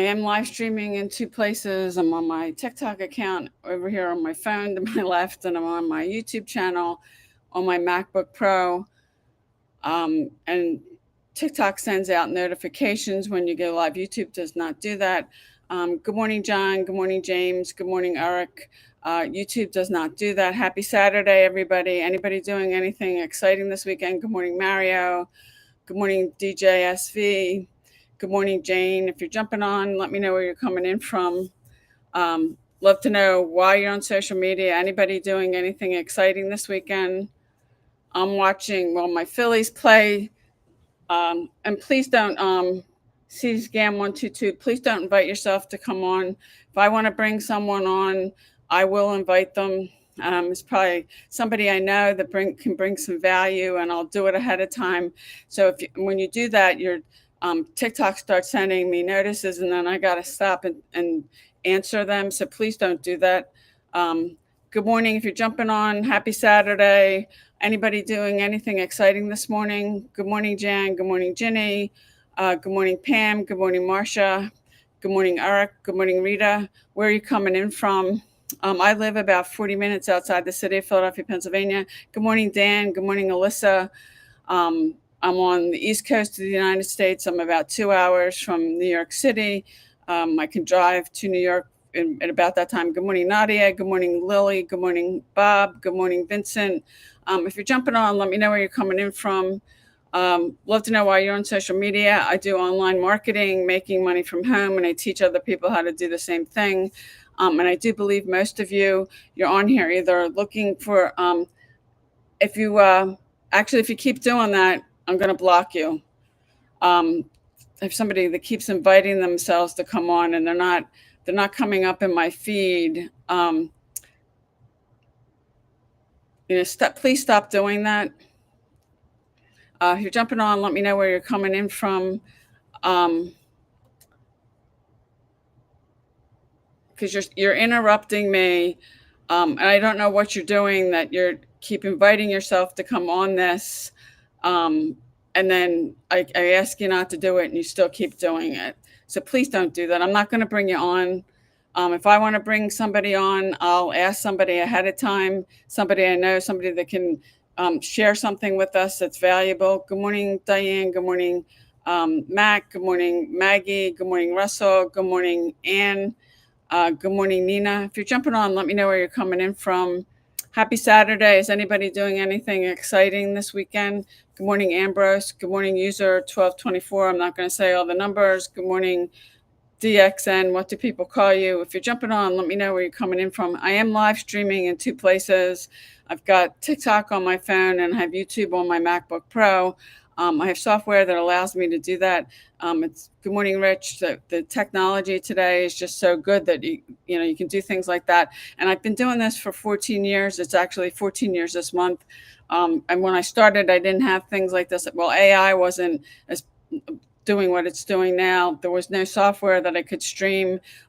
I am live streaming in two places. I'm on my TikTok account over here on my phone to my left, and I'm on my YouTube channel on my MacBook Pro. And TikTok sends out notifications when you go live. YouTube does not do that. Good morning, John. Good morning, James. Good morning, Eric. YouTube does not do that. Happy Saturday, everybody. Anybody doing anything exciting this weekend? Good morning, Mario. Good morning, DJSV. Good morning, Jane. If you're jumping on, let me know where you're coming in from. Love to know why you're on social media. Anybody doing anything exciting this weekend? I'm watching, my Phillies play. And please don't, CSGAM122, please don't invite yourself to come on. If I want to bring someone on, I will invite them. It's probably somebody I know that can bring some value, and I'll do it ahead of time. So when you do that, your TikTok starts sending me notices, and then I got to stop and answer them. So please don't do that. Good morning. If you're jumping on, happy Saturday. Anybody doing anything exciting this morning? Good morning, Jan. Good morning, Ginny. Good morning, Pam. Good morning, Marcia. Good morning, Eric. Good morning, Rita. Where are you coming in from? I live about 40 minutes outside the city of Philadelphia, Pennsylvania. Good morning, Dan. Good morning, Alyssa. I'm on the East Coast of the United States. I'm about 2 hours from New York City. I can drive to New York at about that time. Good morning, Nadia. Good morning, Lily. Good morning, Bob. Good morning, Vincent. If you're jumping on, let me know where you're coming in from. Love to know why you're on social media. I do online marketing, making money from home, and I teach other people how to do the same thing. And I do believe most of you're on here either looking for, if you keep doing that, I'm going to block you. If somebody that keeps inviting themselves to come on and they're not coming up in my feed, please stop doing that. If you're jumping on, let me know where you're coming in from. Because you're interrupting me, and I don't know what you're doing, that you're keep inviting yourself to come on this, and then I ask you not to do it, and you still keep doing it. So please don't do that. I'm not going to bring you on. If I want to bring somebody on, I'll ask somebody ahead of time, somebody I know, somebody that can share something with us that's valuable. Good morning, Diane. Good morning, Mac. Good morning, Maggie. Good morning, Russell. Good morning, Anne. Good morning, Nina. If you're jumping on, let me know where you're coming in from. Happy Saturday. Is anybody doing anything exciting this weekend? Good morning, Ambrose. Good morning, user 1224. I'm not going to say all the numbers. Good morning, DXN. What do people call you? If you're jumping on, let me know where you're coming in from. I am live streaming in two places. I've got TikTok on my phone and I have YouTube on my MacBook Pro. I have software that allows me to do that. Good morning, Rich. The technology today is just so good that you can do things like that. And I've been doing this for 14 years. It's actually 14 years this month. And when I started, I didn't have things like this. Well, AI wasn't as doing what it's doing now. There was no software that I could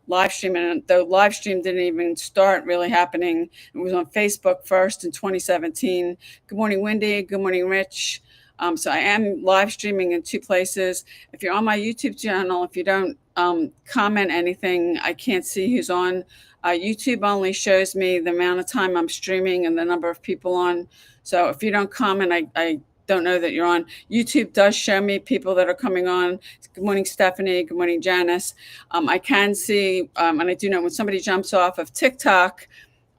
live stream, and the live stream didn't even start really happening. It was on Facebook first in 2017. Good morning, Wendy. Good morning, Rich. So I am live streaming in two places. If you're on my YouTube channel, if you don't comment anything, I can't see who's on. YouTube only shows me the amount of time I'm streaming and the number of people on. So if you don't comment, I don't know that you're on. YouTube does show me people that are coming on. Good morning, Stephanie. Good morning, Janice. I can see, and I do know when somebody jumps off of TikTok,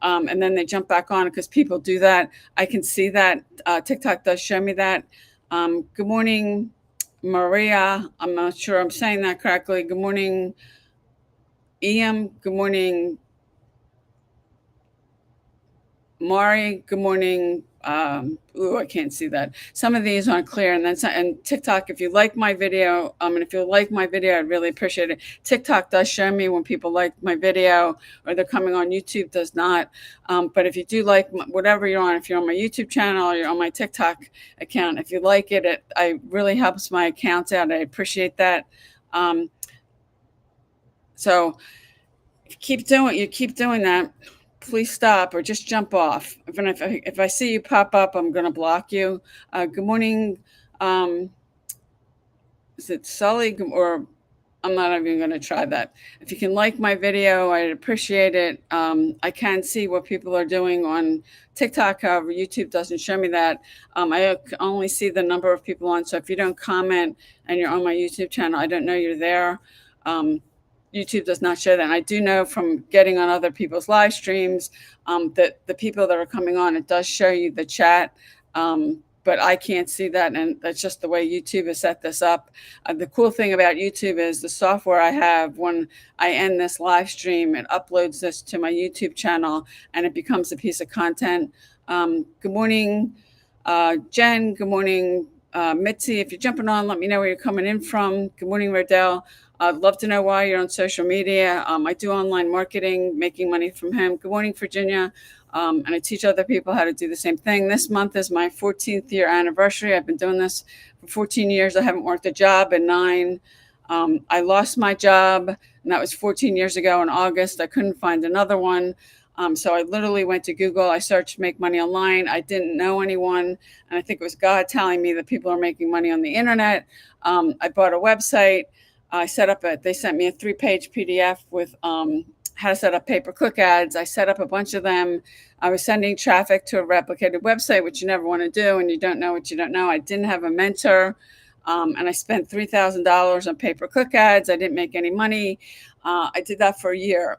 and then they jump back on, because people do that. I can see that. TikTok does show me that. Good morning, Maria. I'm not sure I'm saying that correctly. Good morning, Ian. Good morning, Mari. Good morning. I can't see that. Some of these aren't clear. And TikTok, if you like my video, and if you like my video, I'd really appreciate it. TikTok does show me when people like my video or they're coming on. YouTube does not. But if you do like whatever you're on, if you're on my YouTube channel or you're on my TikTok account, if you like it, it really helps my accounts out. I appreciate that. So if you keep doing that, please stop or just jump off. If I see you pop up, I'm going to block you. Good morning. Is it Sully or I'm not even going to try that. If you can like my video, I'd appreciate it. I can see what people are doing on TikTok. However, YouTube doesn't show me that. I only see the number of people on. So if you don't comment and you're on my YouTube channel, I don't know you're there. Um, YouTube does not show that. And I do know from getting on other people's live streams that the people that are coming on, it does show you the chat. But I can't see that, and that's just the way YouTube has set this up. The cool thing about YouTube is the software I have, when I end this live stream, it uploads this to my YouTube channel and it becomes a piece of content. Good morning, Jen. Good morning, Mitzi. If you're jumping on, let me know where you're coming in from. Good morning, Rodell. I'd love to know why you're on social media. I do online marketing, making money from home. Good morning, Virginia. And I teach other people how to do the same thing. This month is my 14th year anniversary. I've been doing this for 14 years. I haven't worked a job in 9. I lost my job, and that was 14 years ago in August. I couldn't find another one. So I literally went to Google. I searched make money online. I didn't know anyone. And I think it was God telling me that people are making money on the internet. I bought a website. I set up they sent me a 3-page PDF with how to set up pay-per-click ads. I set up a bunch of them. I was sending traffic to a replicated website, which you never want to do, and you don't know what you don't know. I didn't have a mentor, and I spent $3,000 on pay-per-click ads. I didn't make any money. I did that for a year.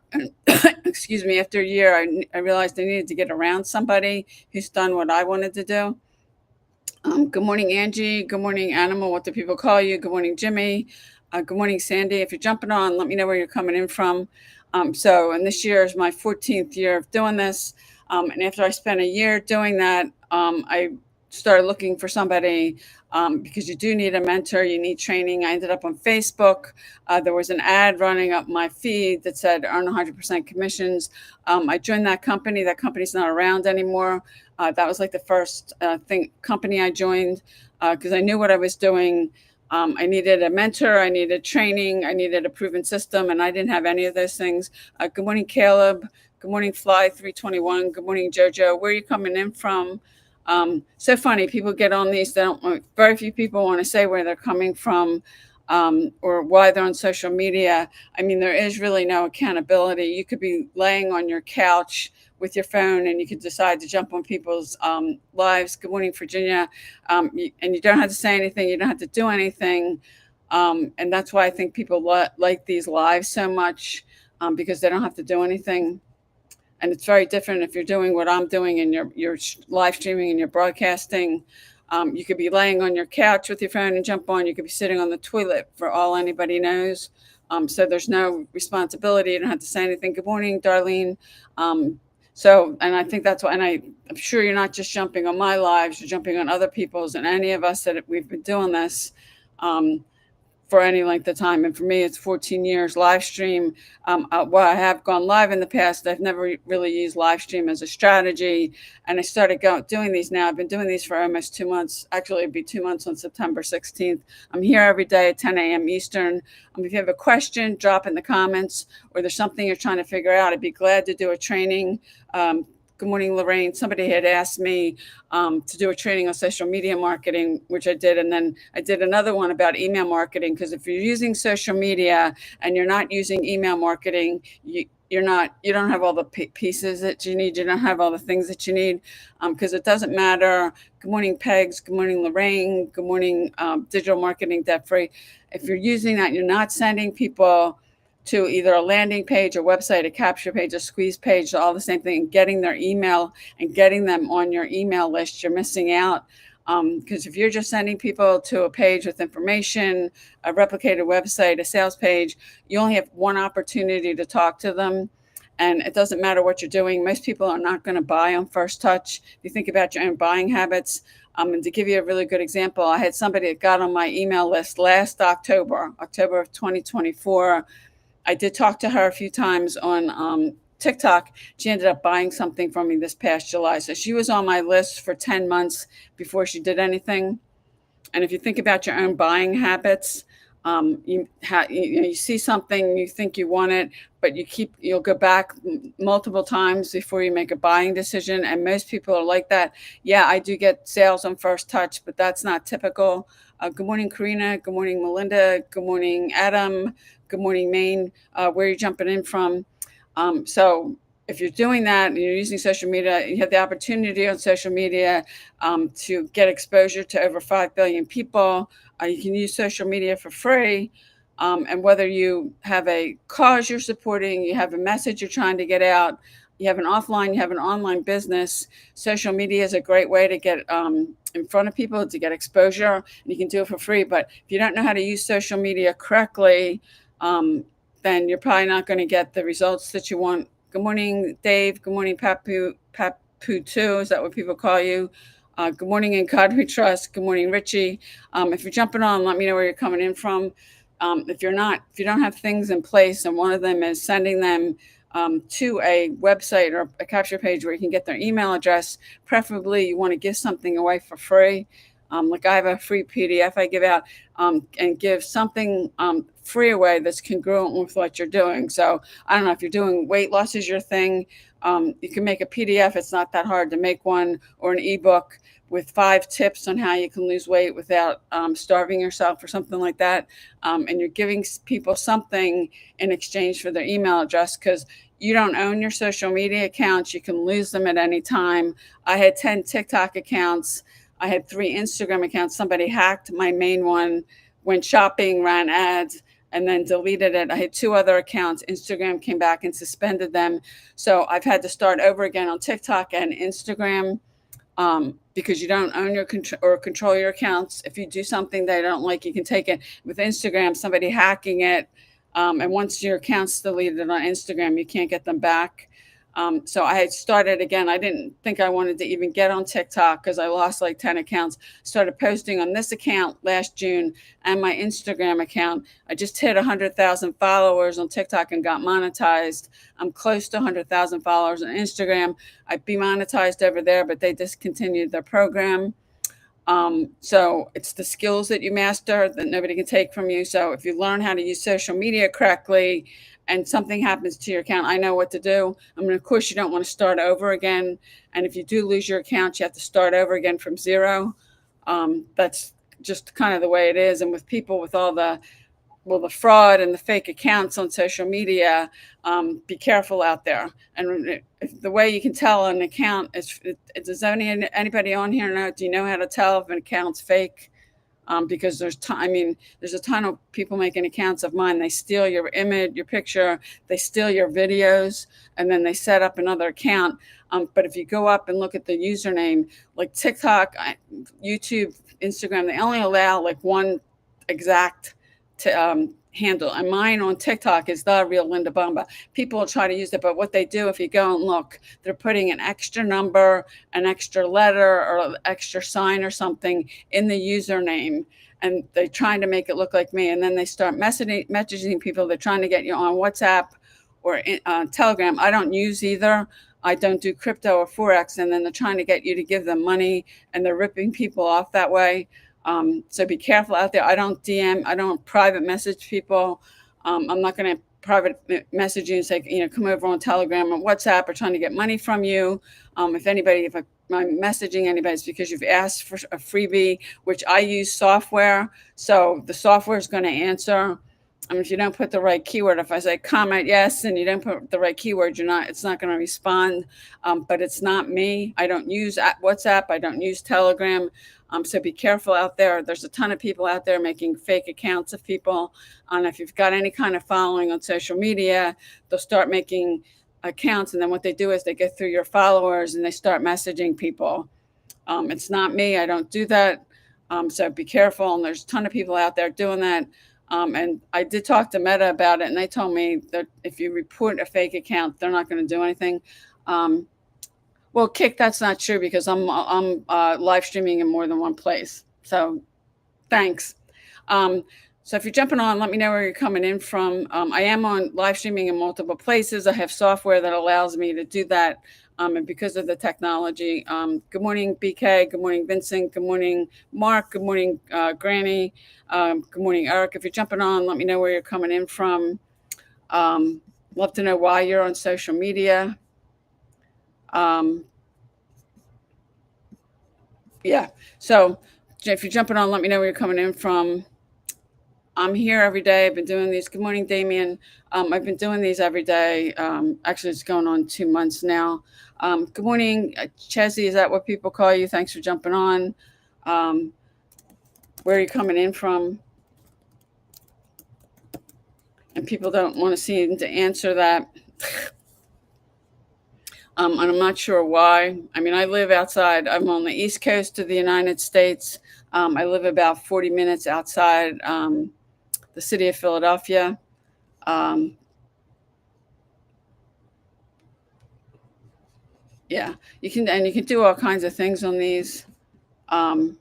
Excuse me. After a year, I realized I needed to get around somebody who's done what I wanted to do. Good morning, Angie. Good morning, Animal. What do people call you? Good morning, Jimmy. Good morning, Sandy. If you're jumping on, let me know where you're coming in from. And this year is my 14th year of doing this. And after I spent a year doing that, I started looking for somebody because you do need a mentor, you need training. I ended up on Facebook. There was an ad running up my feed that said earn 100% commissions. I joined that company. That company's not around anymore. That was like the first company I joined because I knew what I was doing. I needed a mentor, I needed training, I needed a proven system, and I didn't have any of those things. Good morning, Caleb. Good morning, Fly321. Good morning, Jojo. Where are you coming in from? So funny, people get on these. Very few people want to say where they're coming from or why they're on social media. I mean, there is really no accountability. You could be laying on your couch with your phone and you could decide to jump on people's lives. Good morning, Virginia. And you don't have to say anything. You don't have to do anything. And that's why I think people like these lives so much because they don't have to do anything. And it's very different if you're doing what I'm doing and you're live streaming and you're broadcasting. You could be laying on your couch with your phone and jump on. You could be sitting on the toilet for all anybody knows. So there's no responsibility. You don't have to say anything. Good morning, Darlene. And I think that's why, and I'm sure you're not just jumping on my lives, you're jumping on other people's, and any of us that we've been doing this for any length of time. And for me, it's 14 years live stream. While I have gone live in the past, I've never really used live stream as a strategy. And I started doing these now. I've been doing these for almost 2 months. Actually, it'd be 2 months on September 16th. I'm here every day at 10 a.m. Eastern. If you have a question, drop in the comments, or there's something you're trying to figure out, I'd be glad to do a training. Good morning, Lorraine. Somebody had asked me to do a training on social media marketing, which I did. And then I did another one about email marketing, because if you're using social media and you're not using email marketing, you don't have all the pieces that you need. You don't have all the things that you need because it doesn't matter. Good morning, Pegs. Good morning, Lorraine. Good morning, Digital Marketing Debt Free. If you're using that, you're not sending people to either a landing page, a website, a capture page, a squeeze page, all the same thing, and getting their email and getting them on your email list, you're missing out. Because if you're just sending people to a page with information, a replicated website, a sales page, you only have one opportunity to talk to them. And it doesn't matter what you're doing. Most people are not going to buy on first touch. If you think about your own buying habits, and to give you a really good example, I had somebody that got on my email list last October of 2024. I did talk to her a few times on TikTok. She ended up buying something from me this past July. So she was on my list for 10 months before she did anything. And if you think about your own buying habits, you see something, you think you want it, but you'll go back multiple times before you make a buying decision. And most people are like that. Yeah, I do get sales on first touch, but that's not typical. Good morning, Karina. Good morning, Melinda. Good morning, Adam. Good morning, Maine. Where are you jumping in from? So if you're doing that and you're using social media, you have the opportunity on social media to get exposure to over 5 billion people. You can use social media for free. And whether you have a cause you're supporting, you have a message you're trying to get out, you have an offline, you have an online business, social media is a great way to get in front of people, to get exposure, and you can do it for free. But if you don't know how to use social media correctly, then you're probably not going to get the results that you want. Good morning, Dave. Good morning, Papu 2. Is that what people call you? Good morning, in God we trust. Good morning, Richie. If you're jumping on, let me know where you're coming in from. If you don't have things in place, and one of them is sending them to a website or a capture page where you can get their email address, preferably you want to give something away for free. Like I have a free PDF I give out, and give something free away that's congruent with what you're doing. So I don't know if you're doing weight loss is your thing. You can make a PDF. It's not that hard to make one, or an ebook with 5 tips on how you can lose weight without starving yourself or something like that. And you're giving people something in exchange for their email address, because you don't own your social media accounts. You can lose them at any time. I had 10 TikTok accounts. I had 3 Instagram accounts. Somebody hacked my main one, went shopping, ran ads, and then deleted it. I had 2 other accounts. Instagram came back and suspended them. So I've had to start over again on TikTok and Instagram, because you don't own your or control your accounts. If you do something they don't like, you can take it. With Instagram, somebody hacking it, and once your account's deleted on Instagram, you can't get them back. So I had started again. I didn't think I wanted to even get on TikTok because I lost like 10 accounts. Started posting on this account last June and my Instagram account. I just hit 100,000 followers on TikTok and got monetized. I'm close to 100,000 followers on Instagram. I'd be monetized over there, but they discontinued their program. So it's the skills that you master that nobody can take from you. So if you learn how to use social media correctly and something happens to your account, I know what to do. I mean, of course, you don't want to start over again. And if you do lose your account, you have to start over again from zero. That's just kind of the way it is. And with people with all the fraud and the fake accounts on social media, be careful out there. And the way you can tell an account is, does anybody on here know? Do you know how to tell if an account's fake? Because there's a ton of people making accounts of mine. They steal your image, your picture, they steal your videos, and then they set up another account. But if you go up and look at the username, like TikTok, YouTube, Instagram, they only allow like one exact handle. And mine on TikTok is the real Linda Bomba. People will try to use it, but what they do, if you go and look, they're putting an extra number, an extra letter, or an extra sign or something in the username. And they're trying to make it look like me. And then they start messaging people. They're trying to get you on WhatsApp or Telegram. I don't use either. I don't do crypto or Forex. And then they're trying to get you to give them money, and they're ripping people off that way. So be careful out there. I don't DM, I don't private message people. I'm not going to private message you and say, come over on Telegram or WhatsApp or trying to get money from you. If I'm messaging anybody, it's because you've asked for a freebie, which I use software. So the software is going to answer. If you don't put the right keyword, if I say comment yes and you don't put the right keyword, it's not going to respond. But it's not me. I don't use WhatsApp. I don't use Telegram. So be careful out there. There's a ton of people out there making fake accounts of people. And if you've got any kind of following on social media, they'll start making accounts. And then what they do is they get through your followers and they start messaging people. It's not me. I don't do that. So be careful. And there's a ton of people out there doing that. And I did talk to Meta about it, and they told me that if you report a fake account, they're not going to do anything. Well, Kick, that's not true because I'm live streaming in more than one place. So thanks. So if you're jumping on, let me know where you're coming in from. I am on live streaming in multiple places. I have software that allows me to do that. And because of the technology. Good morning, BK. Good morning, Vincent. Good morning, Mark. Good morning, Granny. Good morning, Eric. If you're jumping on, let me know where you're coming in from. Love to know why you're on social media. Yeah. So if you're jumping on, let me know where you're coming in from. I'm here every day. I've been doing these. Good morning, Damien. I've been doing these every day. Actually, it's going on 2 months now. Good morning, Chesy. Is that what people call you? Thanks for jumping on. Um, where are you coming in from? And people don't want to seem to answer that. And I'm not sure why. I mean, I live outside. I'm on the East Coast of the United States. I live about 40 minutes outside the city of Philadelphia. Um, yeah, you can do all kinds of things on these. Um,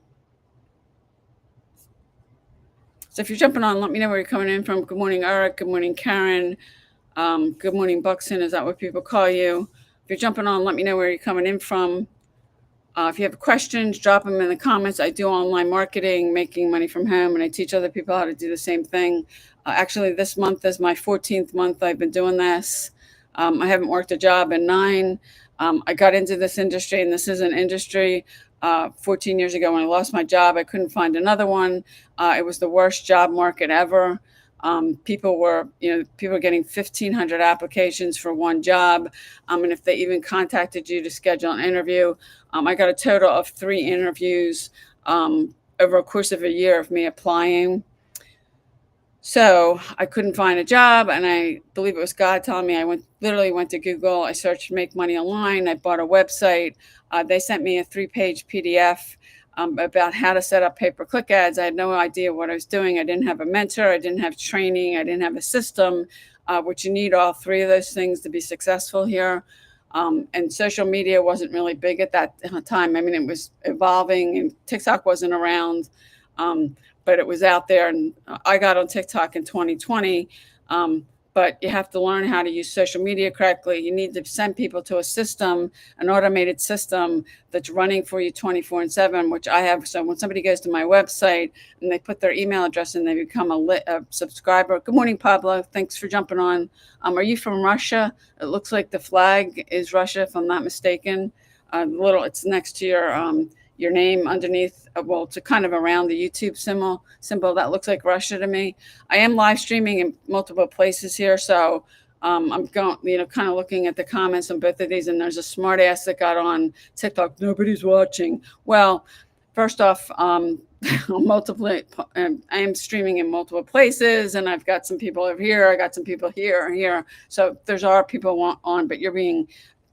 so if you're jumping on, let me know where you're coming in from. Good morning, Eric. Good morning, Karen. Good morning, Buxton. Is that what people call you? If you're jumping on, let me know where you're coming in from. If you have questions, drop them in the comments. I do online marketing, making money from home, and I teach other people how to do the same thing. Actually, this month is my 14th month I've been doing this. I haven't worked a job in 9. I got into this industry, and this is an industry. 14 years ago, when I lost my job, I couldn't find another one. It was the worst job market ever. People were getting 1,500 applications for one job. And if they even contacted you to schedule an interview, I got a total of 3 interviews over a course of a year of me applying. So I couldn't find a job, and I believe it was God telling me. I literally went to Google. I searched "make money online." I bought a website. They sent me a 3-page PDF about how to set up pay-per-click ads. I had no idea what I was doing. I didn't have a mentor. I didn't have training. I didn't have a system, which you need all 3 of those things to be successful here. And social media wasn't really big at that time. I mean, it was evolving, and TikTok wasn't around. But it was out there, and I got on TikTok in 2020. But you have to learn how to use social media correctly. You need to send people to a system, an automated system that's running for you 24/7, which I have. So when somebody goes to my website and they put their email address in, they become a subscriber. Good morning, Pablo. Thanks for jumping on. Are you from Russia? It looks like the flag is Russia, if I'm not mistaken. It's next to your name underneath, well, to kind of around the YouTube symbol that looks like Russia to me. I am live streaming in multiple places here, so I'm going, kind of looking at the comments on both of these, and there's a smart ass that got on TikTok. Nobody's watching. Well, first off, I am streaming in multiple places, and I've got some people over here. I got some people here and here. So there's our people on, but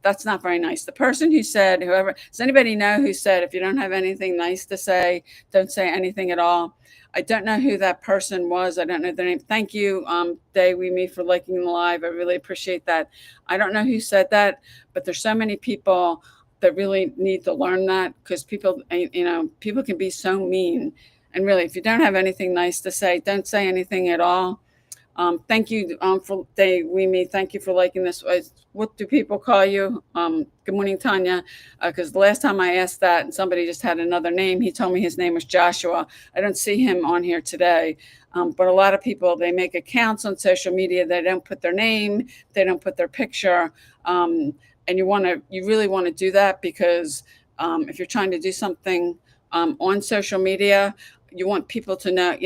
that's not very nice. The person who said, does anybody know who said, if you don't have anything nice to say, don't say anything at all? I don't know who that person was. I don't know their name. Thank you, Day We Me, for liking the live. I really appreciate that. I don't know who said that, but there's so many people that really need to learn that, because people can be so mean. And really, if you don't have anything nice to say, don't say anything at all. Thank you for Day We Me. Thank you for liking this. What do people call you? Good morning, Tanya. Because the last time I asked that and somebody just had another name, he told me his name was Joshua. I don't see him on here today. But a lot of people, they make accounts on social media. They don't put their name. They don't put their picture. And you really want to do that, because if you're trying to do something on social media, you want people to know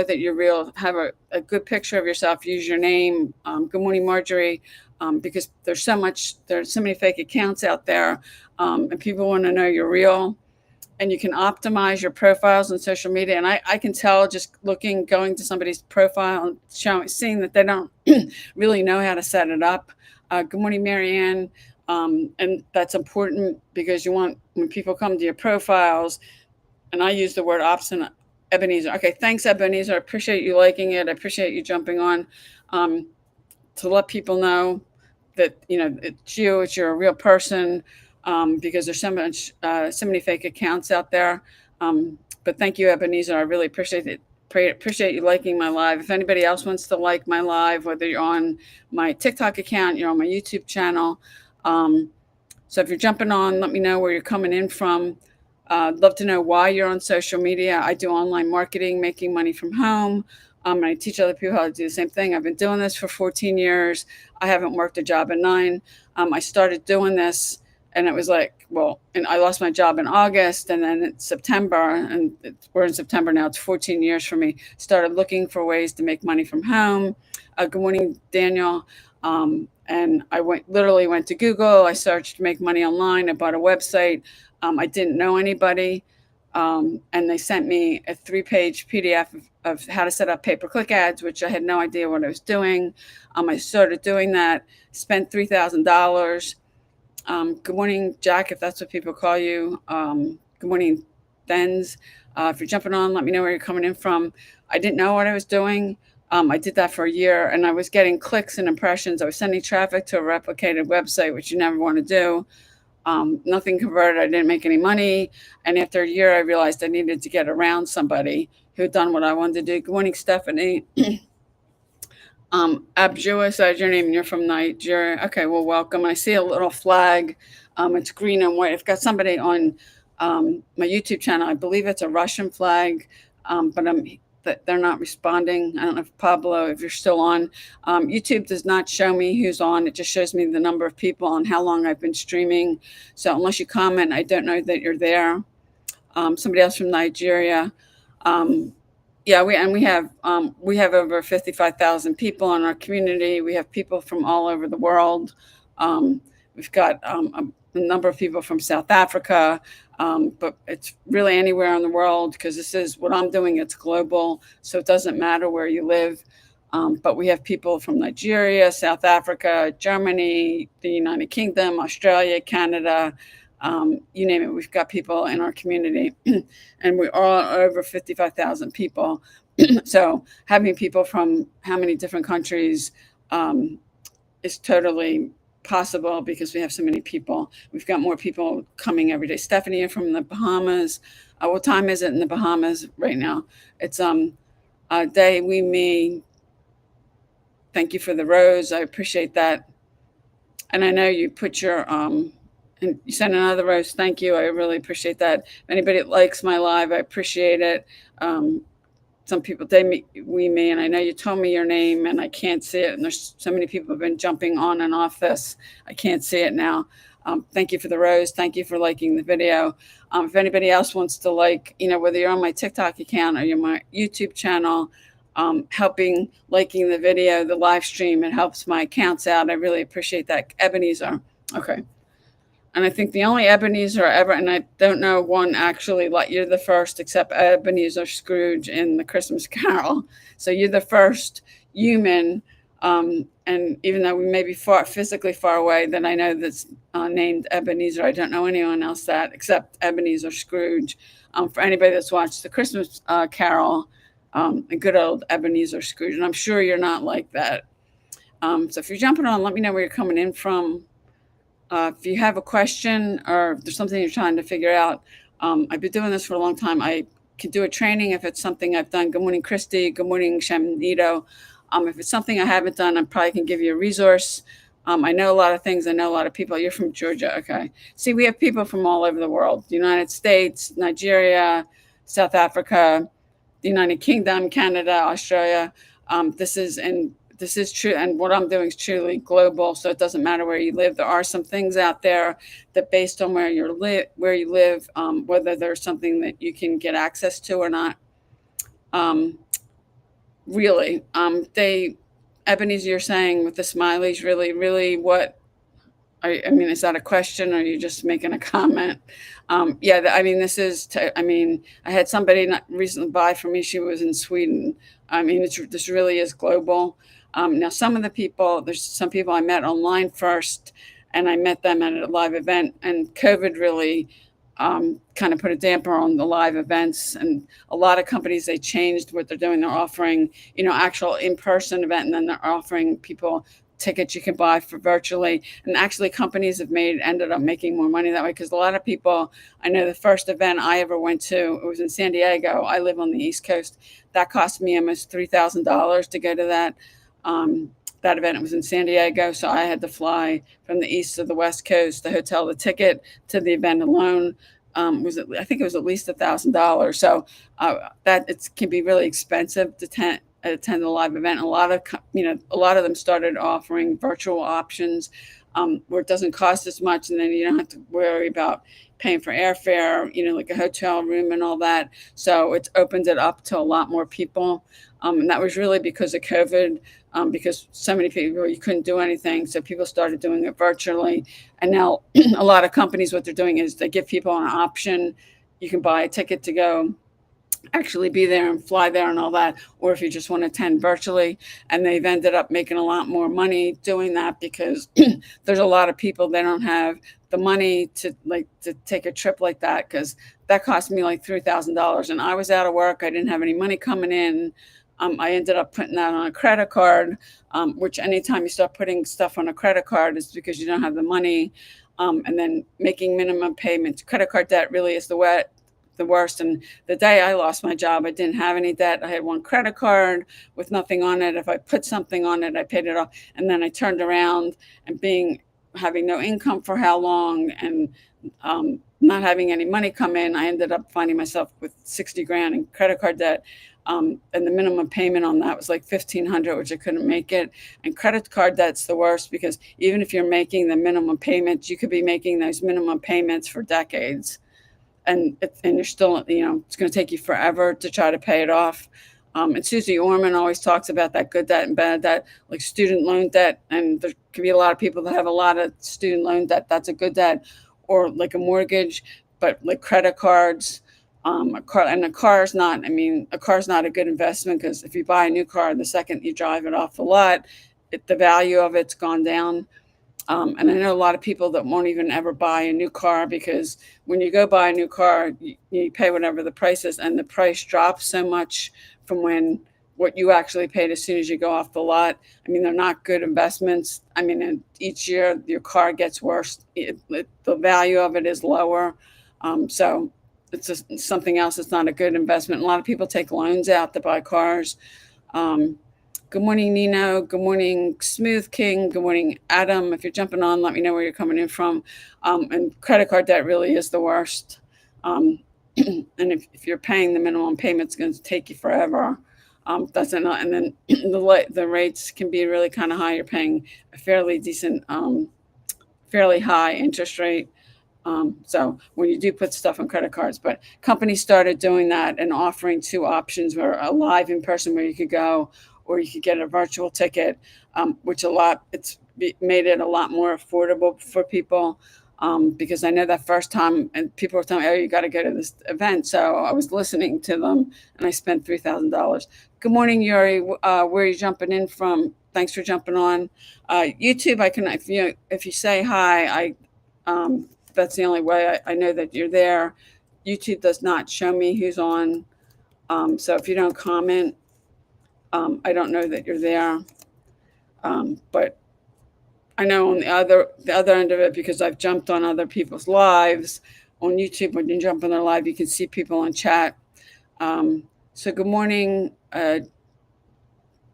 that you're real. Have a good picture of yourself. Use your name. Good morning, Marjorie. Because there's so many fake accounts out there, and people want to know you're real. And you can optimize your profiles on social media. And I can tell just going to somebody's profile and seeing that they don't really know how to set it up. Good morning, Marianne. And that's important, because you want, when people come to your profiles, and I use the word option. Ebenezer. Okay, thanks, Ebenezer. I appreciate you liking it. I appreciate you jumping on, to let people know that you're a real person, because there's so many fake accounts out there. But thank you, Ebenezer. I really appreciate it. Appreciate you liking my live. If anybody else wants to like my live, whether you're on my TikTok account, you're on my YouTube channel. So if you're jumping on, let me know where you're coming in from. I'd love to know why you're on social media. I do online marketing, making money from home. And I teach other people how to do the same thing. I've been doing this for 14 years. I haven't worked a job in 9. I started doing this And it was like, well, and I lost my job in August, and then it's September, and we're in September now. It's 14 years for me. Started looking for ways to make money from home. Good morning, Daniel. And I literally went to Google. I searched make money online. I bought a website. I didn't know anybody. And they sent me a 3-page PDF of how to set up pay-per-click ads, which I had no idea what I was doing. I started doing that, spent $3,000. Good morning, Jack, if that's what people call you. Good morning, Benz. If you're jumping on, let me know where you're coming in from. I didn't know what I was doing. I did that for a year, and I was getting clicks and impressions. I was sending traffic to a replicated website, which you never want to do. Nothing converted. I didn't make any money. And after a year, I realized I needed to get around somebody who had done what I wanted to do. Good morning, Stephanie. Abjua says your name and you're from Nigeria. Okay, well, welcome. I see a little flag. It's green and white. I've got somebody on my YouTube channel. I believe it's a Russian flag, but they're not responding. I don't know if Pablo, if you're still on. YouTube does not show me who's on. It just shows me the number of people and how long I've been streaming. So unless you comment, I don't know that you're there. Somebody else from Nigeria. Yeah, we have over 55,000 people in our community. We have people from all over the world. We've got a number of people from South Africa, but it's really anywhere in the world because this is what I'm doing. It's global, so it doesn't matter where you live. But we have people from Nigeria, South Africa, Germany, the United Kingdom, Australia, Canada, you name it. We've got people in our community, and we are over 55,000 people. So having people from how many different countries is totally possible because we have so many people. We've got more people coming every day. Stephanie, you're from the Bahamas. What time is it in the Bahamas right now? It's day we me. Thank you for the rose. I appreciate that. And I know you put your and you sent another rose. Thank you. I really appreciate that. If anybody likes my live, I appreciate it. Some people, we, me, and I know you told me your name and I can't see it. And there's so many people have been jumping on and off this. I can't see it now. Thank you for the rose. Thank you for liking the video. If anybody else wants to whether you're on my TikTok account or you're my YouTube channel, liking the video, the live stream, it helps my accounts out. I really appreciate that. Ebenezer. Okay. And I think the only Ebenezer ever, and I don't know one actually, like you're the first, except Ebenezer Scrooge in the Christmas Carol. So you're the first human, and even though we may be physically far away, that I know that's named Ebenezer. I don't know anyone else that except Ebenezer Scrooge. For anybody that's watched the Christmas Carol, a good old Ebenezer Scrooge, and I'm sure you're not like that. So if you're jumping on, let me know where you're coming in from. If you have a question or if there's something you're trying to figure out, I've been doing this for a long time. I can do a training if it's something I've done. Good morning, Christy. Good morning, Shamnito. If it's something I haven't done, I probably can give you a resource. I know a lot of things. I know a lot of people. You're from Georgia. Okay. See, we have people from all over the world. The United States, Nigeria, South Africa, the United Kingdom, Canada, Australia. This is true, and what I'm doing is truly global, so it doesn't matter where you live. There are some things out there that, based on where you live, whether there's something that you can get access to or not. Ebenezer, you're saying with the smileys, really what? I mean, is that a question, or are you just making a comment? I had somebody not recently buy from me. She was in Sweden. This really is global. Now, there's some people I met online first, and I met them at a live event, and COVID really kind of put a damper on the live events. And a lot of companies, they changed what they're doing. They're offering, actual in-person event, and then they're offering people tickets you can buy for virtually. And actually, companies ended up making more money that way, because a lot of people, I know the first event I ever went to, it was in San Diego. I live on the East Coast. That cost me almost $3,000 to go to that. That event, it was in San Diego, so I had to fly from the East to the West Coast. The hotel, the ticket to the event alone I think it was at least $1,000. So that it can be really expensive to attend a live event. A lot of them started offering virtual options. where it doesn't cost as much, and then you don't have to worry about paying for airfare, like a hotel room and all that. So it's opened it up to a lot more people. And that was really because of COVID, because so many people, you couldn't do anything. So people started doing it virtually. And now a lot of companies, what they're doing is they give people an option. You can buy a ticket to go actually be there and fly there and all that, or if you just want to attend virtually. And they've ended up making a lot more money doing that because there's a lot of people that don't have the money to take a trip like that, because that cost me like $3,000, and I was out of work. I didn't have any money coming in. I ended up putting that on a credit card, which anytime you start putting stuff on a credit card is because you don't have the money. And then making minimum payments. Credit card debt really is the worst. And the day I lost my job, I didn't have any debt. I had one credit card with nothing on it. If I put something on it, I paid it off. And then I turned around and having no income for how long, and not having any money come in, I ended up finding myself with 60 grand in credit card debt. And the minimum payment on that was like 1,500, which I couldn't make it. And credit card debt's the worst, because even if you're making the minimum payments, you could be making those minimum payments for decades. And you're still, it's going to take you forever to try to pay it off. And Susie Orman always talks about that good debt and bad debt, like student loan debt. And there can be a lot of people that have a lot of student loan debt. That's a good debt, or like a mortgage. But like credit cards, a car's not a good investment, because if you buy a new car, the second you drive it off the lot, the value of it's gone down. And I know a lot of people that won't even ever buy a new car, because when you go buy a new car, you pay whatever the price is, and the price drops so much from what you actually paid as soon as you go off the lot. I mean, they're not good investments. I mean, and each year your car gets worse. The value of it is lower. So it's just something else. It's not a good investment. A lot of people take loans out to buy cars. Good morning, Nino. Good morning, Smooth King. Good morning, Adam. If you're jumping on, let me know where you're coming in from. And credit card debt really is the worst. And if you're paying the minimum payment, it's going to take you forever. That's enough. And then the rates can be really kind of high. You're paying a fairly decent, fairly high interest rate. So when you do put stuff on credit cards, but companies started doing that and offering two options, where a live in person where you could go, or you could get a virtual ticket, which it's made it a lot more affordable for people. Because I know that first time, and people were telling me, oh, you got to go to this event. So I was listening to them, and I spent $3,000. Good morning, Yuri. Where are you jumping in from? Thanks for jumping on. YouTube, if you say hi, that's the only way I know that you're there. YouTube does not show me who's on. So if you don't comment, I don't know that you're there. But I know on the other end of it, because I've jumped on other people's lives on YouTube. When you jump on their live, you can see people on chat. So good morning,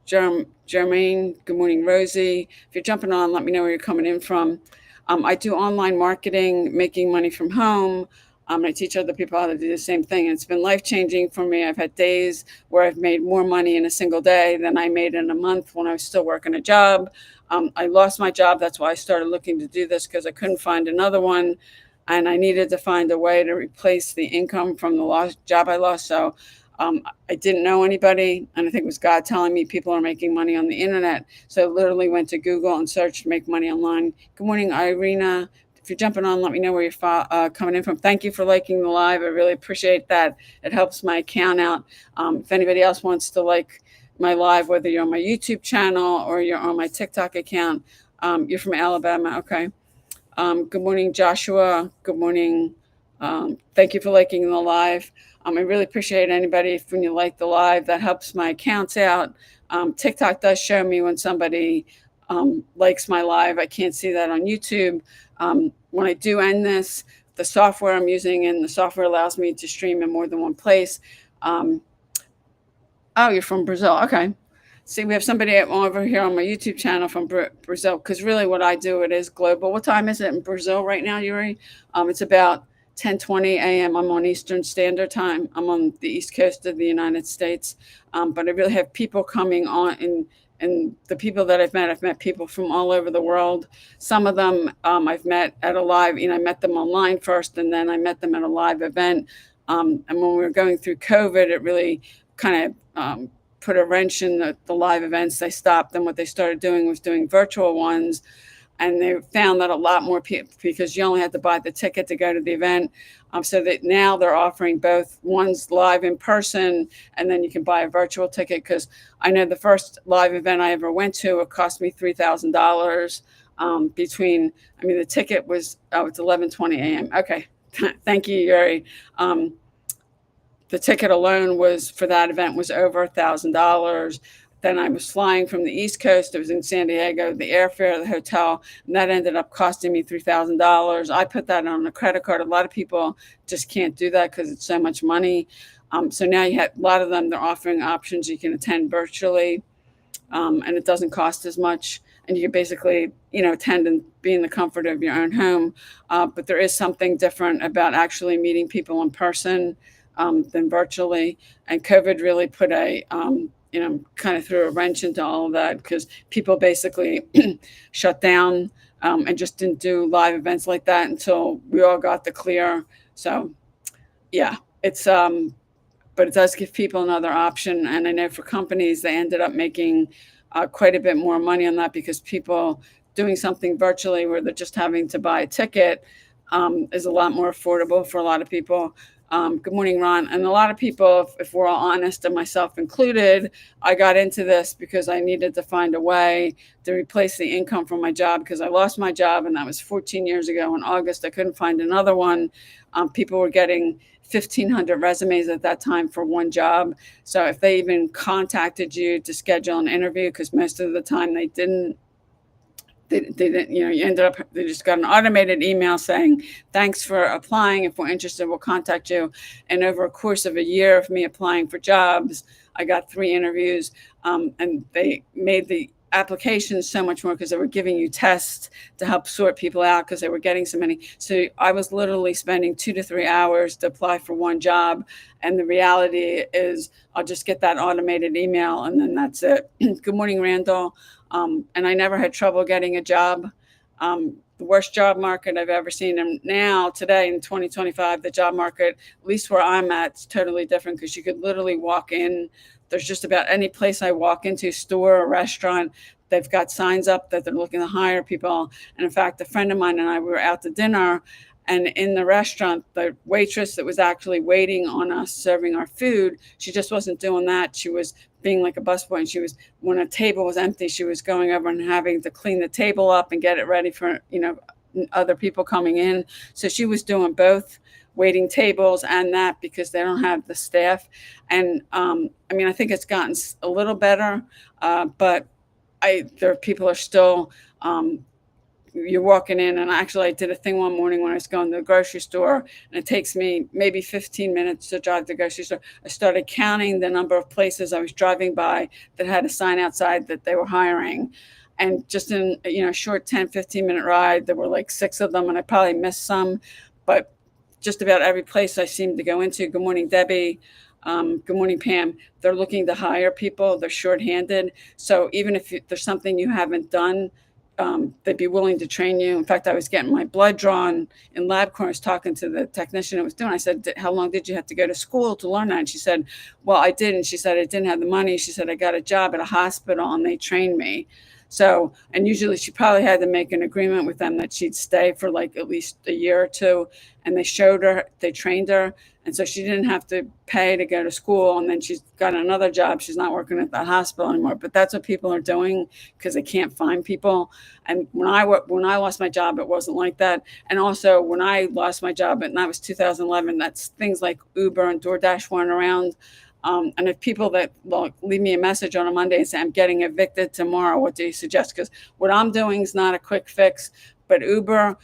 Jermaine. Good morning, Rosie. If you're jumping on, let me know where you're coming in from. I do online marketing, making money from home. I teach other people how to do the same thing. And it's been life-changing for me. I've had days where I've made more money in a single day than I made in a month when I was still working a job. I lost my job. That's why I started looking to do this, because I couldn't find another one. And I needed to find a way to replace the income from the job I lost. So I didn't know anybody. And I think it was God telling me people are making money on the internet. So I literally went to Google and searched make money online. Good morning, Irina. If you're jumping on, let me know where you're coming in from. Thank you for liking the live. I really appreciate that. It helps my account out. If anybody else wants to like my live, whether you're on my YouTube channel or you're on my TikTok account, you're from Alabama. Okay. Good morning, Joshua. Good morning. Thank you for liking the live. I really appreciate anybody when you like the live. That helps my accounts out. TikTok does show me when somebody likes my live. I can't see that on YouTube. When I do end this, the software I'm using, and the software allows me to stream in more than one place. Oh, you're from Brazil. Okay. See, we have somebody over here on my YouTube channel from Brazil, because really what I do, it is global. What time is it in Brazil right now, Yuri? It's about 10:20 a.m. I'm on Eastern Standard Time. I'm on the East Coast of the United States. But I really have people coming on and the people that I've met people from all over the world. Some of them I've met at a live, I met them online first, and then I met them at a live event. And when we were going through COVID, it really kind of put a wrench in the live events. They stopped, and what they started doing was doing virtual ones, and they found that a lot more people, because you only had to buy the ticket to go to the event. So that now they're offering both, one's live in person, and then you can buy a virtual ticket. Because I know the first live event I ever went to, it cost me $3,000 between. I mean, the ticket was, oh, it's 11:20 a.m. Okay, thank you, Yuri. The ticket alone was, for that event, was over $1,000. Then I was flying from the East Coast. It was in San Diego, the airfare, the hotel, and that ended up costing me $3,000. I put that on a credit card. A lot of people just can't do that because it's so much money. So now you have a lot of them, they're offering options. You can attend virtually, and it doesn't cost as much. And you can basically, attend and be in the comfort of your own home. But there is something different about actually meeting people in person than virtually. And COVID really put kind of threw a wrench into all of that, because people basically shut down and just didn't do live events like that until we all got the clear. So, yeah, it's but it does give people another option. And I know for companies, they ended up making quite a bit more money on that, because people doing something virtually where they're just having to buy a ticket is a lot more affordable for a lot of people. Good morning, Ron. And a lot of people, if we're all honest, and myself included, I got into this because I needed to find a way to replace the income from my job, because I lost my job, and that was 14 years ago in August. I couldn't find another one. People were getting 1,500 resumes at that time for one job. So if they even contacted you to schedule an interview, because most of the time they didn't, they didn't, you ended up, they just got an automated email saying, thanks for applying. If we're interested, we'll contact you. And over a course of a year of me applying for jobs, I got 3 interviews. And they made the applications so much more, because they were giving you tests to help sort people out, because they were getting so many. So I was literally spending 2 to 3 hours to apply for one job. And the reality is, I'll just get that automated email, and then that's it. Good morning, Randall. And I never had trouble getting a job. The worst job market I've ever seen. And now, today in 2025, the job market, at least where I'm at, is totally different, because you could literally walk in. There's just about any place I walk into, store or restaurant, they've got signs up that they're looking to hire people. And in fact, a friend of mine and I, we were out to dinner, and in the restaurant, the waitress that was actually waiting on us, serving our food, she just wasn't doing that. She was being like a busboy. And she was, when a table was empty, she was going over and having to clean the table up and get it ready for, other people coming in. So she was doing both, waiting tables and that, because they don't have the staff. And I think it's gotten a little better, but people are still, you're walking in. And actually, I did a thing one morning when I was going to the grocery store, and it takes me maybe 15 minutes to drive to the grocery store. I started counting the number of places I was driving by that had a sign outside that they were hiring. And just in a short 10-15 minute ride, there were like 6 of them, and I probably missed some, but just about every place I seem to go into. Good morning, Debbie. Good morning, Pam. They're looking to hire people. They're shorthanded. So even if there's something you haven't done, they'd be willing to train you. In fact, I was getting my blood drawn in LabCorp. I was talking to the technician that was doing it. I said, how long did you have to go to school to learn that? And she said, well, I didn't. She said, I didn't have the money. She said, I got a job at a hospital and they trained me. So, and usually she probably had to make an agreement with them that she'd stay for like at least a year or two. And they trained her. And so she didn't have to pay to go to school. And then she's got another job. She's not working at that hospital anymore. But that's what people are doing, because they can't find people. And when I lost my job, it wasn't like that. And also when I lost my job, and that was 2011, that's things like Uber and DoorDash weren't around. And if people that leave me a message on a Monday and say, I'm getting evicted tomorrow, what do you suggest? Because what I'm doing is not a quick fix. But Uber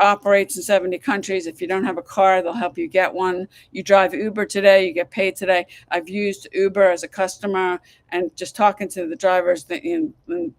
operates in 70 countries. If you don't have a car, they'll help you get one. You drive Uber today, you get paid today. I've used Uber as a customer, and just talking to the drivers, the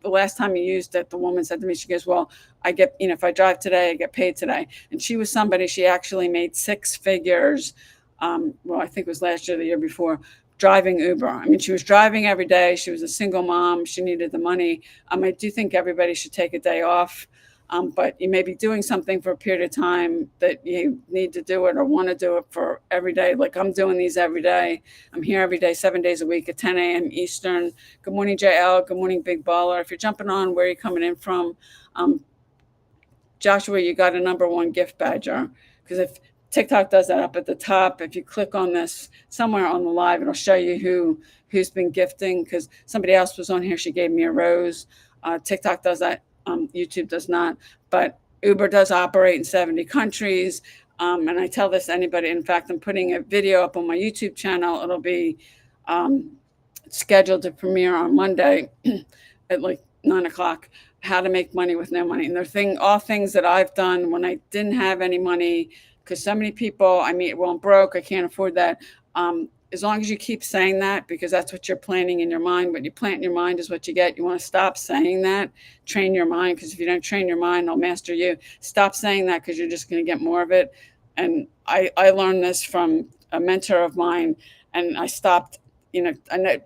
last time you used it, the woman said to me, she goes, well, I get, if I drive today, I get paid today. And she was somebody, she actually made 6 figures. I think it was last year, the year before, driving Uber. I mean, she was driving every day. She was a single mom. She needed the money. I do think everybody should take a day off. But you may be doing something for a period of time that you need to do it or want to do it for every day. Like I'm doing these every day. I'm here every day, 7 days a week at 10 a.m. Eastern. Good morning, JL. Good morning, Big Baller. If you're jumping on, where are you coming in from? Um, Joshua, you got a number one gift badger. Because if TikTok does that up at the top, if you click on this somewhere on the live, it'll show you who's been gifting. Because somebody else was on here, she gave me a rose. TikTok does that. YouTube does not. But Uber does operate in 70 countries. And I tell this to anybody. In fact, I'm putting a video up on my YouTube channel. It'll be scheduled to premiere on Monday at like 9 o'clock. How to make money with no money. And they're all things that I've done when I didn't have any money, because so many people I mean, well, I'm broke, I can't afford that. As long as you keep saying that, because that's what you're planning in your mind. What you plant in your mind is what you get. You want to stop saying that. Train your mind, because if you don't train your mind, it'll master you. Stop saying that, because you're just going to get more of it. And I learned this from a mentor of mine, and I stopped.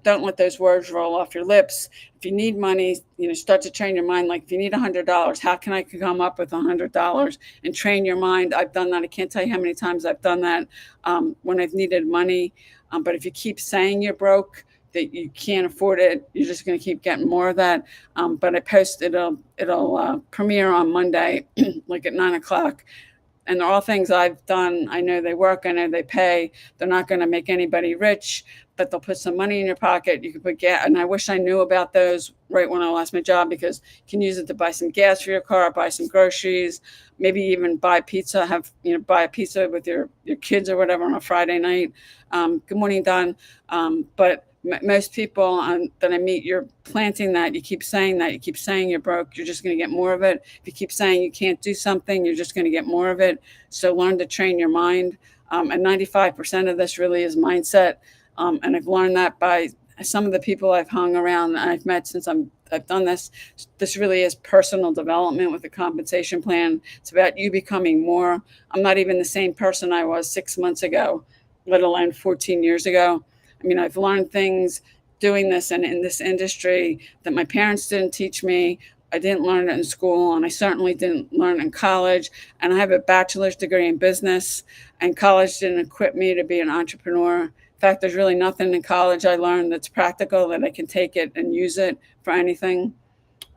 Don't let those words roll off your lips. If you need money, start to train your mind. Like if you need $100, how can I come up with $100 and train your mind? I've done that. I can't tell you how many times I've done that when I've needed money. But if you keep saying you're broke, that you can't afford it, you're just going to keep getting more of that. But I post it'll premiere on Monday, like at 9 o'clock. And they're all things I've done. I know they work. I know they pay. They're not going to make anybody rich, but they'll put some money in your pocket. You can put gas. And I wish I knew about those right when I lost my job, because you can use it to buy some gas for your car, buy some groceries, maybe even buy pizza, buy a pizza with your kids or whatever on a Friday night. Good morning, Don. But most people that I meet, you're planting that. You keep saying that. You keep saying you're broke. You're just going to get more of it. If you keep saying you can't do something, you're just going to get more of it. So learn to train your mind. And 95% of this really is mindset. And I've learned that by some of the people I've hung around and I've met since I've done this. This really is personal development with a compensation plan. It's about you becoming more. I'm not even the same person I was 6 months ago, let alone 14 years ago. I mean, I've learned things doing this and in this industry that my parents didn't teach me. I didn't learn it in school, and I certainly didn't learn in college. And I have a bachelor's degree in business, and college didn't equip me to be an entrepreneur. In fact, there's really nothing in college I learned that's practical, that I can take it and use it for anything.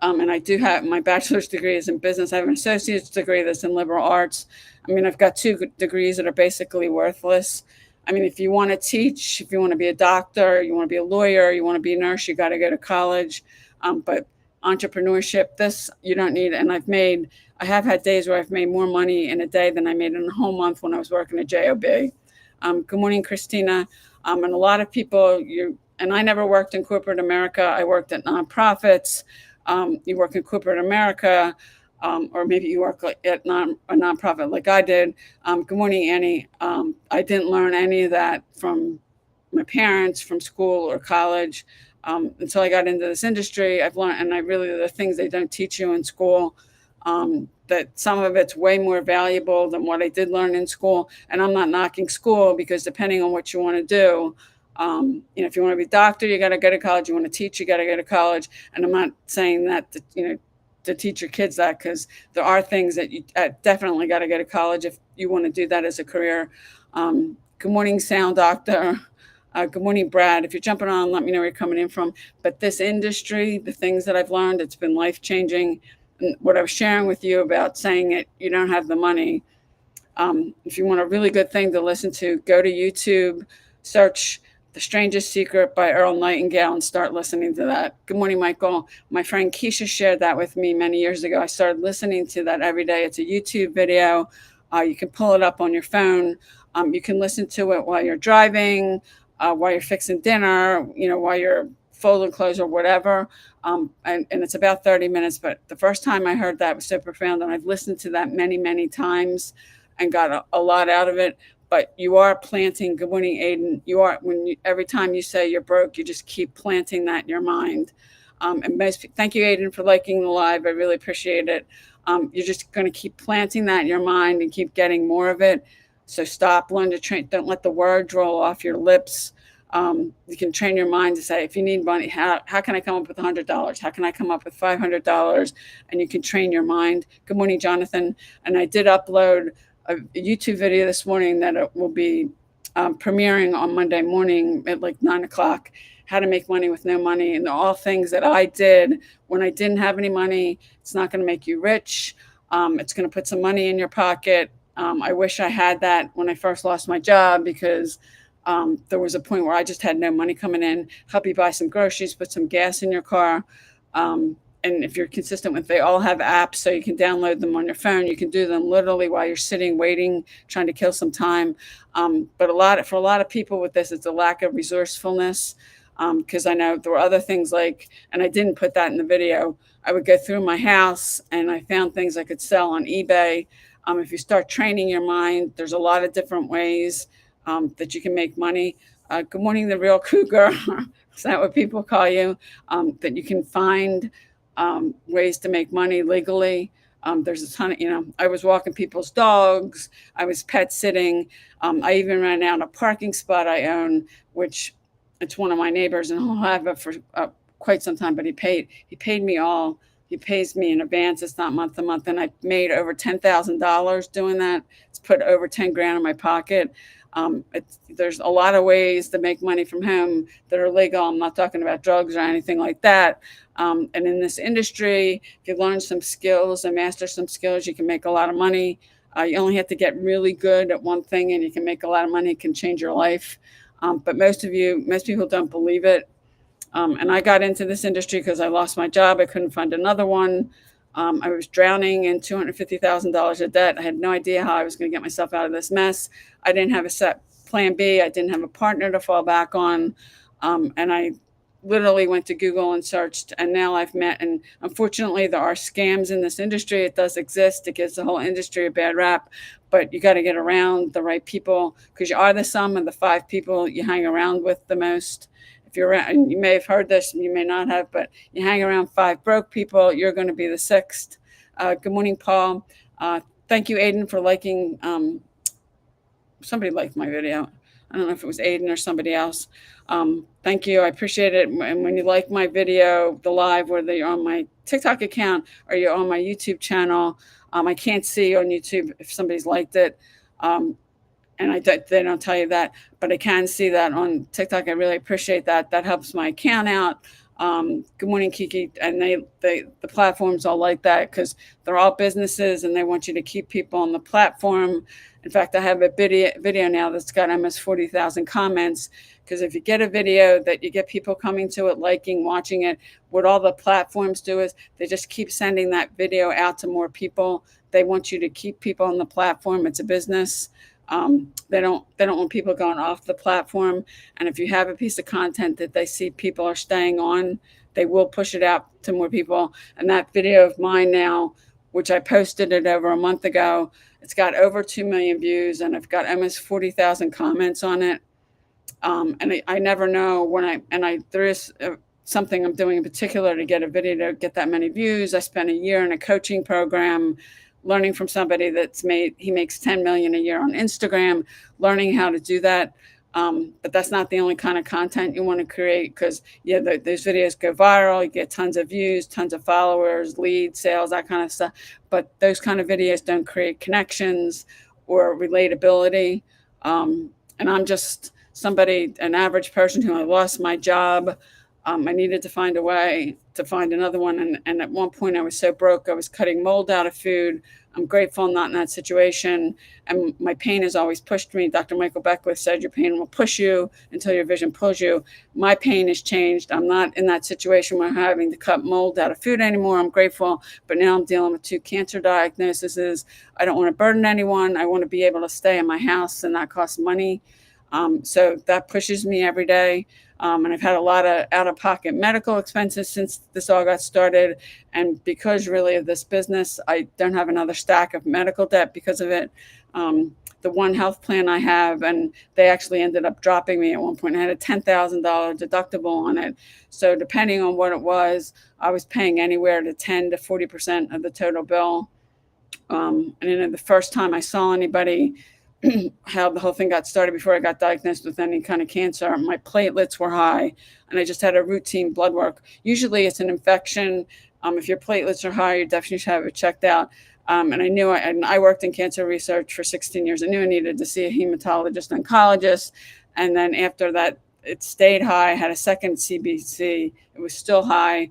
And I do have my bachelor's degree is in business. I have an associate's degree that's in liberal arts. I mean, I've got 2 degrees that are basically worthless. I mean, if you want to teach, if you want to be a doctor, you want to be a lawyer, you want to be a nurse, you got to go to college. But entrepreneurship, this you don't need. And I have had days where I've made more money in a day than I made in a whole month when I was working at JOB. Good morning, Christina. And a lot of people, and I never worked in corporate America. I worked at nonprofits. You work in corporate America. Or maybe you work at a nonprofit like I did. Good morning, Annie. I didn't learn any of that from my parents, from school or college. Until I got into this industry, I've learned, and the things they don't teach you in school, that some of it's way more valuable than what I did learn in school. And I'm not knocking school, because depending on what you want to do, if you want to be a doctor, you got to go to college. You want to teach, you got to go to college. And I'm not saying that, to teach your kids that, because there are things that you definitely got to go to college if you want to do that as a career. Good morning, Sound Doctor. Good morning, Brad. If you're jumping on, let me know where you're coming in from. But this industry, the things that I've learned, it's been life-changing. And what I was sharing with you about saying it, you don't have the money. If you want a really good thing to listen to, go to YouTube, search The Strangest Secret by Earl Nightingale and start listening to that. Good morning, Michael. My friend Keisha shared that with me many years ago. I started listening to that every day. It's a YouTube video. You can pull it up on your phone. You can listen to it while you're driving, while you're fixing dinner, while you're folding clothes or whatever. And it's about 30 minutes. But the first time I heard that was so profound, and I've listened to that many, many times and got a lot out of it. But you are planting. Good morning, Aiden. Every time you say you're broke, you just keep planting that in your mind. Thank you, Aiden, for liking the live. I really appreciate it. You're just going to keep planting that in your mind and keep getting more of it. So stop, learn to train. Don't let the words roll off your lips. You can train your mind to say, if you need money, how can I come up with $100? How can I come up with $500? And you can train your mind. Good morning, Jonathan. And I did upload a YouTube video this morning that it will be premiering on Monday morning at like 9 o'clock. How to make money with no money, and all things that I did when I didn't have any money. It's not going to make you rich. It's going to put some money in your pocket. I wish I had that when I first lost my job, because there was a point where I just had no money coming in. Help you buy some groceries, put some gas in your car. And if you're consistent with, they all have apps, so you can download them on your phone. You can do them literally while you're sitting, waiting, trying to kill some time. But for a lot of people with this, it's a lack of resourcefulness. Because I know there were other things like, and I didn't put that in the video, I would go through my house and I found things I could sell on eBay. If you start training your mind, there's a lot of different ways that you can make money. Good morning, the real cougar. Is that what people call you? That you can find ways to make money legally. There's a ton of, I was walking people's dogs. I was pet sitting. I even ran out a parking spot I own, which it's one of my neighbors, and he'll have it for quite some time, but he paid me all. He pays me in advance. It's not month to month. And I made over $10,000 doing that. It's put over 10 grand in my pocket. There's a lot of ways to make money from home that are legal. I'm not talking about drugs or anything like that. And in this industry, if you learn some skills and master some skills, you can make a lot of money. You only have to get really good at one thing and you can make a lot of money. It can change your life. But most people don't believe it. And I got into this industry because I lost my job. I couldn't find another one. I was drowning in $250,000 of debt. I had no idea how I was going to get myself out of this mess. I didn't have a set plan B. I didn't have a partner to fall back on. And I literally went to Google and searched, and now I've met, and unfortunately there are scams in this industry. It does exist. It gives the whole industry a bad rap, but you got to get around the right people, because you are the sum of the 5 people you hang around with the most. If you're around, and you may have heard this, and you may not have, but you hang around 5 broke people, you're going to be the 6th. Good morning, Paul. Thank you, Aiden, for liking. Somebody liked my video. I don't know if it was Aiden or somebody else. Thank you. I appreciate it. And when you like my video, the live, whether you're on my TikTok account or you're on my YouTube channel, I can't see on YouTube if somebody's liked it. And they don't tell you that, but I can see that on TikTok. I really appreciate that. That helps my account out. Good morning, Kiki. And the platforms all like that, because they're all businesses and they want you to keep people on the platform. In fact, I have a video now that's got almost 40,000 comments, because if you get a video that you get people coming to it, liking, watching it, what all the platforms do is they just keep sending that video out to more people. They want you to keep people on the platform. It's a business. They don't want people going off the platform. And if you have a piece of content that they see people are staying on, they will push it out to more people. And that video of mine now, which I posted it over a month ago, it's got over 2 million views, and I've got almost 40,000 comments on it. And I never know there is something I'm doing in particular to get a video to get that many views. I spent a year in a coaching program, learning from somebody he makes 10 million a year on Instagram, learning how to do that. But that's not the only kind of content you want to create, because those videos go viral, you get tons of views, tons of followers, leads, sales, that kind of stuff. But those kind of videos don't create connections or relatability. And I'm just an average person who I lost my job. I needed to find a way to find another one. And at one point I was so broke, I was cutting mold out of food. I'm grateful I'm not in that situation. And my pain has always pushed me. Dr. Michael Beckwith said, your pain will push you until your vision pulls you. My pain has changed. I'm not in that situation where I'm having to cut mold out of food anymore. I'm grateful. But now I'm dealing with 2 cancer diagnoses. I don't want to burden anyone. I want to be able to stay in my house and not cost money. So that pushes me every day. And I've had a lot of out-of-pocket medical expenses since this all got started. And because really of this business, I don't have another stack of medical debt because of it. The one health plan I have, and they actually ended up dropping me at one point. I had a $10,000 deductible on it. So depending on what it was, I was paying anywhere to 10 to 40% of the total bill. And then the first time I saw anybody how the whole thing got started before I got diagnosed with any kind of cancer. My platelets were high, and I just had a routine blood work. Usually, it's an infection. If your platelets are high, you definitely should have it checked out. And I knew and I worked in cancer research for 16 years. I knew I needed to see a hematologist, oncologist, and then after that, it stayed high. I had a second CBC. It was still high.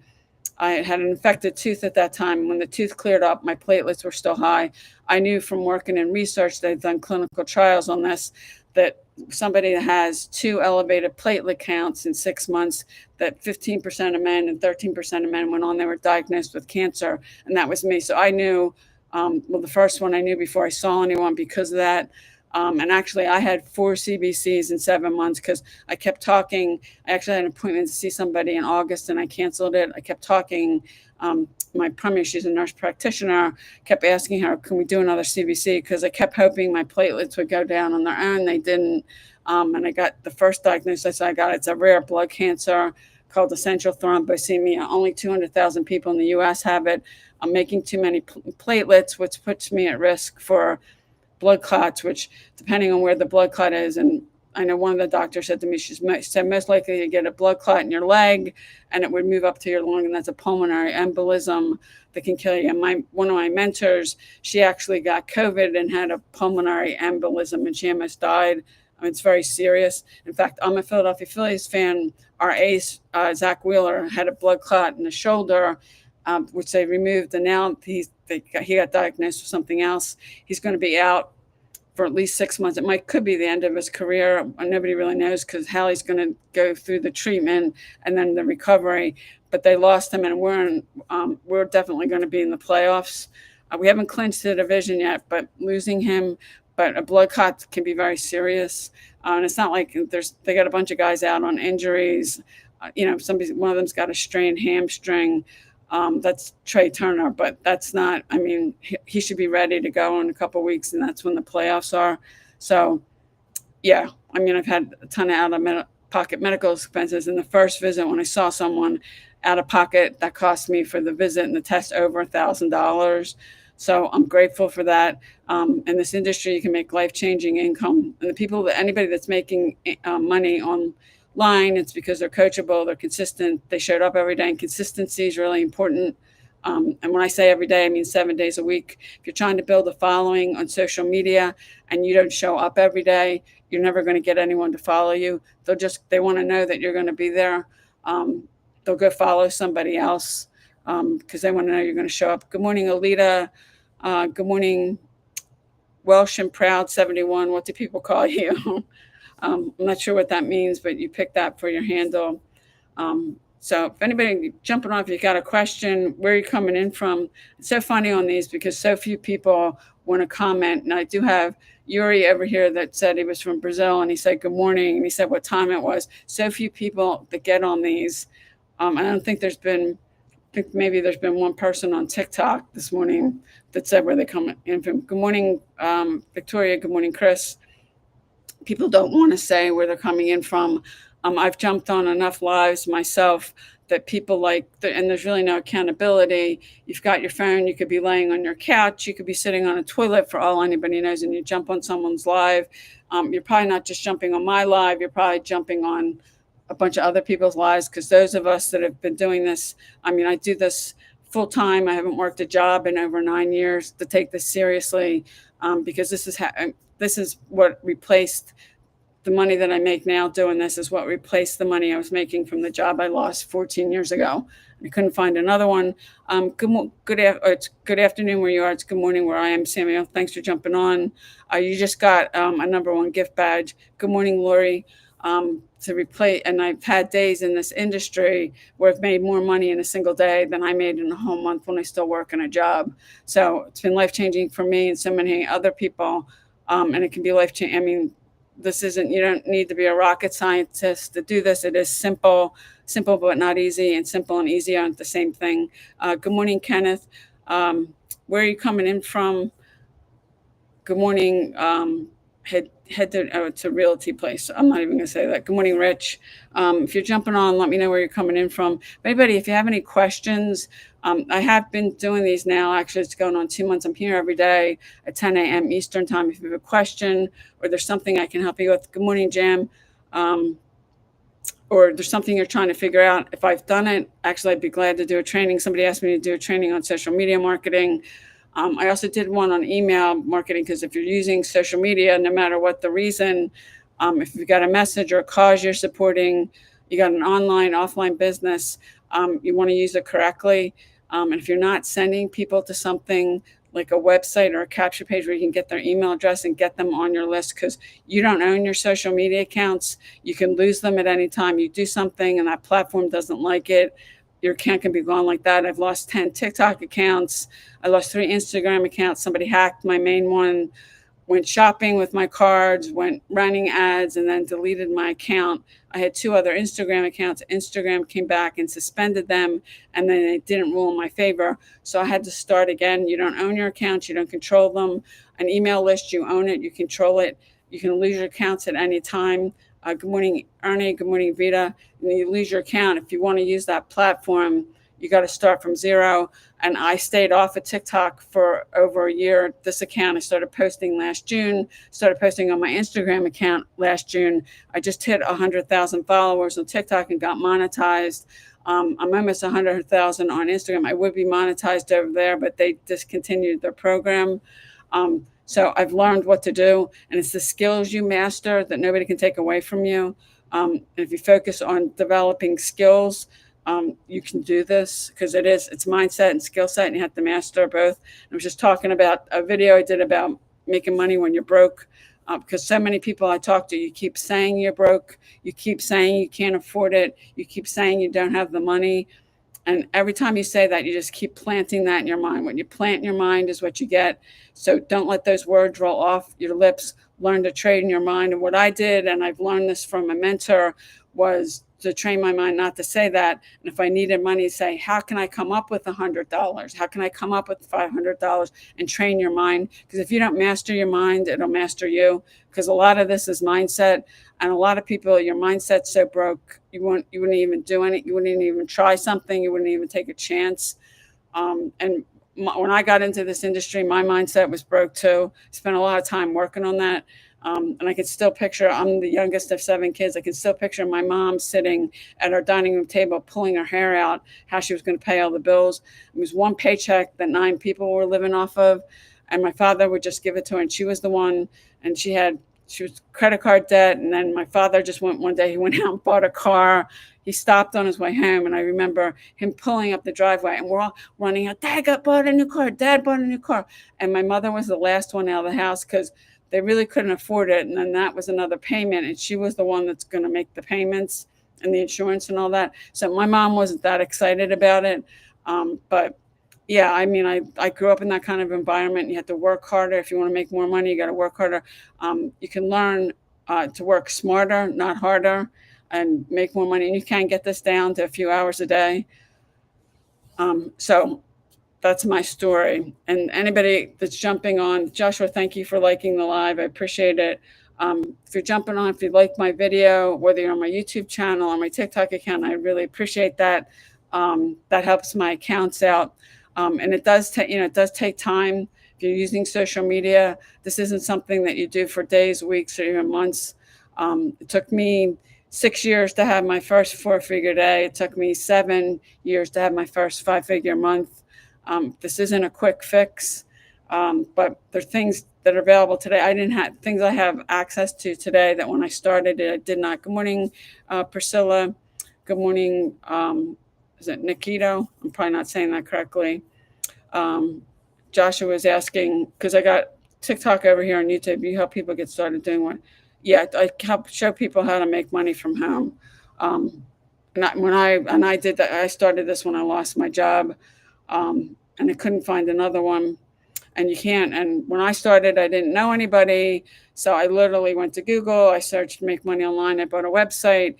I had an infected tooth at that time. When the tooth cleared up, my platelets were still high. I knew from working in research, they've done clinical trials on this, that somebody that has two elevated platelet counts in 6 months, that 15% of men and 13% of men went on, they were diagnosed with cancer. And that was me. So I knew, well, the first one I knew before I saw anyone because of that. And actually, I had 4 CBCs in 7 months because I kept talking. I actually had an appointment to see somebody in August and I canceled it. I kept talking. My primary, she's a nurse practitioner, kept asking her, can we do another CBC? Because I kept hoping my platelets would go down on their own. They didn't. And I got the first diagnosis I got. It's a rare blood cancer called essential thrombocythemia. Only 200,000 people in the US have it. I'm making too many platelets, which puts me at risk for blood clots, which depending on where the blood clot is, and I know one of the doctors said to me, she said most likely to get a blood clot in your leg and it would move up to your lung, and that's a pulmonary embolism that can kill you. And one of my mentors, she actually got COVID and had a pulmonary embolism and she almost died. I mean, it's very serious. In fact, I'm a Philadelphia Phillies fan. Our ace, Zach Wheeler, had a blood clot in the shoulder, which they removed, and now he got diagnosed with something else. He's going to be out for at least 6 months. It could be the end of his career. Nobody really knows because Hallie's going to go through the treatment and then the recovery. But they lost him, and we're definitely going to be in the playoffs. We haven't clinched the division yet, but losing him, but a blood clot can be very serious. And it's not like they got a bunch of guys out on injuries. One of them's got a strained hamstring. That's Trey Turner, but that's not, I mean, he should be ready to go in a couple of weeks, and that's when the playoffs are. So, yeah, I mean, I've had a ton of out-of-pocket medical expenses. In the first visit, when I saw someone out of pocket, that cost me for the visit and the test over $1,000. So I'm grateful for that. In this industry, you can make life-changing income. And anybody that's making money online, it's because they're coachable, they're consistent, they showed up every day, and consistency is really important. And when I say every day, I mean 7 days a week. If you're trying to build a following on social media and you don't show up every day, you're never going to get anyone to follow you. They want to know that you're going to be there. They'll go follow somebody else because they want to know you're going to show up. Good morning, Alita. Good morning, Welsh and Proud 71. What do people call you? I'm not sure what that means, but you picked that for your handle. So if anybody jumping off, you got a question, where are you coming in from? It's so funny on these because so few people want to comment. And I do have Yuri over here that said he was from Brazil, and he said good morning, and he said what time it was. So few people that get on these. I don't think maybe there's been one person on TikTok this morning that said where they come in from. Good morning, Victoria. Good morning, Chris. People don't want to say where they're coming in from. I've jumped on enough lives myself that people and there's really no accountability. You've got your phone, you could be laying on your couch, you could be sitting on a toilet for all anybody knows, and you jump on someone's live. You're probably not just jumping on my live, you're probably jumping on a bunch of other people's lives, because those of us that have been doing this, I mean, I do this full time. I haven't worked a job in over 9 years to take this seriously, because this is what replaced the money that I make now. Doing this is what replaced the money I was making from the job I lost 14 years ago. I couldn't find another one. It's good afternoon where you are. It's good morning where I am, Samuel. Thanks for jumping on. You just got a #1 gift badge. Good morning, Lori. To replace, and I've had days in this industry where I've made more money in a single day than I made in a whole month when I still work in a job. So it's been life-changing for me and so many other people. And it can be life-changing. I mean, you don't need to be a rocket scientist to do this. It is simple, but not easy, and simple and easy aren't the same thing. Good morning, Kenneth. Where are you coming in from? Good morning. Head to it's a realty place. I'm not even going to say that. Good morning, Rich. If you're jumping on, let me know where you're coming in from. Anybody, if you have any questions, I have been doing these now. Actually, it's going on 2 months. I'm here every day at 10 a.m. Eastern time. If you have a question or there's something I can help you with, good morning, Jam. Um, or there's something you're trying to figure out. If I've done it, actually, I'd be glad to do a training. Somebody asked me to do a training on social media marketing. I also did one on email marketing because if you're using social media, no matter what the reason, if you've got a message or a cause you're supporting, you got an online, offline business, you want to use it correctly. And if you're not sending people to something like a website or a capture page where you can get their email address and get them on your list, because you don't own your social media accounts, you can lose them at any time. You do something and that platform doesn't like it, your account can be gone like that. I've lost 10 TikTok accounts. I lost 3 Instagram accounts. Somebody hacked my main one, went shopping with my cards, went running ads, and then deleted my account. I had 2 other Instagram accounts. Instagram came back and suspended them, and then it didn't rule in my favor. So I had to start again. You don't own your accounts, you don't control them. An email list, you own it, you control it. You can lose your accounts at any time. Good morning, Ernie. Good morning, Vita. And you lose your account. If you want to use that platform, you got to start from zero. And I stayed off of TikTok for over a year. This account I started posting last June, started posting on my Instagram account last June. I just hit 100,000 followers on TikTok and got monetized. I'm almost 100,000 on Instagram. I would be monetized over there, but they discontinued their program. So I've learned what to do, and it's the skills you master that nobody can take away from you. And if you focus on developing skills, you can do this, because it's mindset and skill set, and you have to master both. I was just talking about a video I did about making money when you're broke, because so many people I talk to, you keep saying you're broke, you keep saying you can't afford it, you keep saying you don't have the money. And every time you say that, you just keep planting that in your mind. What you plant in your mind is what you get. So don't let those words roll off your lips. Learn to trade in your mind. And what I did, and I've learned this from a mentor, was to train my mind not to say that. And if I needed money, say, how can I come up with $100? How can I come up with $500? And train your mind. Because if you don't master your mind, it'll master you. Because a lot of this is mindset. And a lot of people, your mindset's so broke, you wouldn't even do anything. You wouldn't even try something. You wouldn't even take a chance. When I got into this industry, my mindset was broke too. Spent a lot of time working on that. And I can still picture, I'm the youngest of 7 kids. I can still picture my mom sitting at our dining room table, pulling her hair out, how she was going to pay all the bills. It was one paycheck that 9 people were living off of. And my father would just give it to her. And she was the one, and she was credit card debt. And then my father just one day, he went out and bought a car. He stopped on his way home. And I remember him pulling up the driveway, and we're all running out. Dad bought a new car. Dad bought a new car. And my mother was the last one out of the house, because they really couldn't afford it. And then that was another payment. And she was the one that's going to make the payments and the insurance and all that. So my mom wasn't that excited about it. But yeah, I mean, I grew up in that kind of environment. You have to work harder. If you want to make more money, you got to work harder. You can learn to work smarter, not harder, and make more money. And you can get this down to a few hours a day. So that's my story. And anybody that's jumping on, Joshua, thank you for liking the live. I appreciate it. If you're jumping on, if you like my video, whether you're on my YouTube channel or my TikTok account, I really appreciate that. That helps my accounts out. And it does take time. If you're using social media, this isn't something that you do for days, weeks, or even months. It took me 6 years to have my first 4-figure day. It took me 7 years to have my first 5-figure month. This isn't a quick fix, but there are things that are available today. I didn't have things I have access to today that when I started it, I did not. Good morning, Priscilla. Good morning. Is it Nikito? I'm probably not saying that correctly. Joshua was asking, because I got TikTok over here on YouTube. You help people get started doing one. Yeah, I help show people how to make money from home. And I did that. I started this when I lost my job. And I couldn't find another one. And you can't. And when I started, I didn't know anybody. So I literally went to Google. I searched make money online. I bought a website.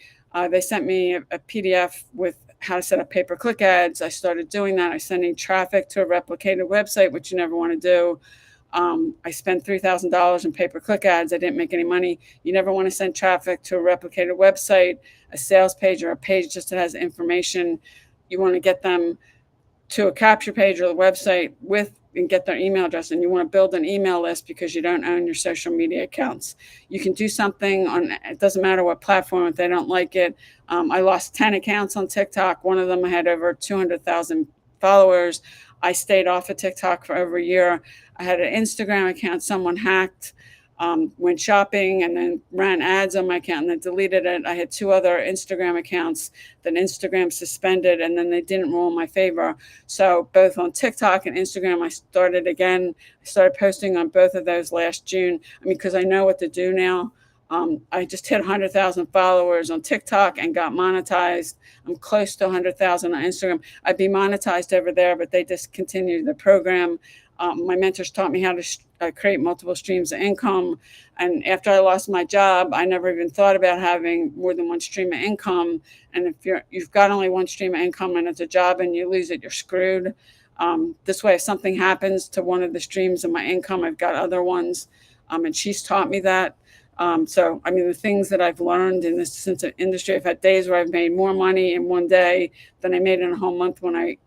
They sent me a PDF with how to set up pay-per-click ads. I started doing that. I was sending traffic to a replicated website, which you never want to do. I spent $3,000 in pay-per-click ads. I didn't make any money. You never want to send traffic to a replicated website, a sales page, or a page just that has information. You want to get them to a capture page or the website with and get their email address, and you want to build an email list because you don't own your social media accounts. You can do something on, it doesn't matter what platform, if they don't like it. I lost 10 accounts on TikTok. One of them I had over 200,000 followers. I stayed off of TikTok for over a year. I had an Instagram account someone hacked. Went shopping and then ran ads on my account and then deleted it. I had two other Instagram accounts that Instagram suspended, and then they didn't rule in my favor. So both on TikTok and Instagram, I started again. I started posting on both of those last June. I mean, because I know what to do now. I just hit 100,000 followers on TikTok and got monetized. I'm close to 100,000 on Instagram. I'd be monetized over there, but they discontinued the program. My mentors taught me how to create multiple streams of income. And after I lost my job, I never even thought about having more than one stream of income. And if you've got only one stream of income and it's a job and you lose it, you're screwed. This way, if something happens to one of the streams of my income, I've got other ones. And she's taught me that. So, I mean, the things that I've learned in this since the industry, I've had days where I've made more money in one day than I made in a whole month when I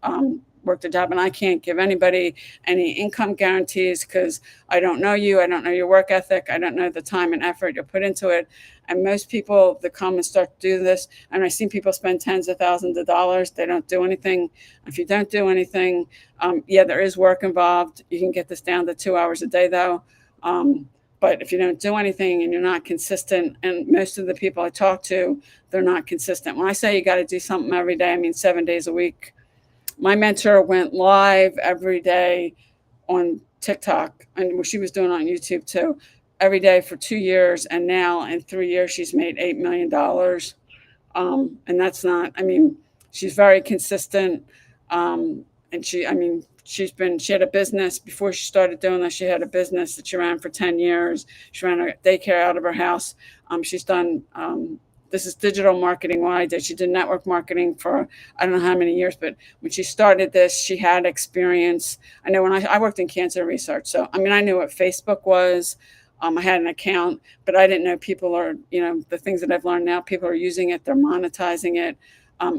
worked a job. And I can't give anybody any income guarantees because I don't know you. I don't know your work ethic. I don't know the time and effort you put into it. And most people that come and start to do this, and I've seen people spend tens of thousands of dollars, they don't do anything. If you don't do anything, yeah, there is work involved. You can get this down to 2 hours a day, though. But if you don't do anything and you're not consistent, and most of the people I talk to, they're not consistent. When I say you got to do something every day, I mean 7 days a week. My mentor went live every day on TikTok, and she was doing it on YouTube too, every day for 2 years. And now in 3 years, she's made $8 million. And that's not, I mean, she's very consistent. And she had a business before she started doing this. She had a business that she ran for 10 years. She ran a daycare out of her house. She's done, this is digital marketing. What I did, she did network marketing for, I don't know how many years, but when she started this, she had experience. I know when I worked in cancer research. So, I mean, I knew what Facebook was. I had an account, but I didn't know people are, the things that I've learned now, people are using it, they're monetizing it.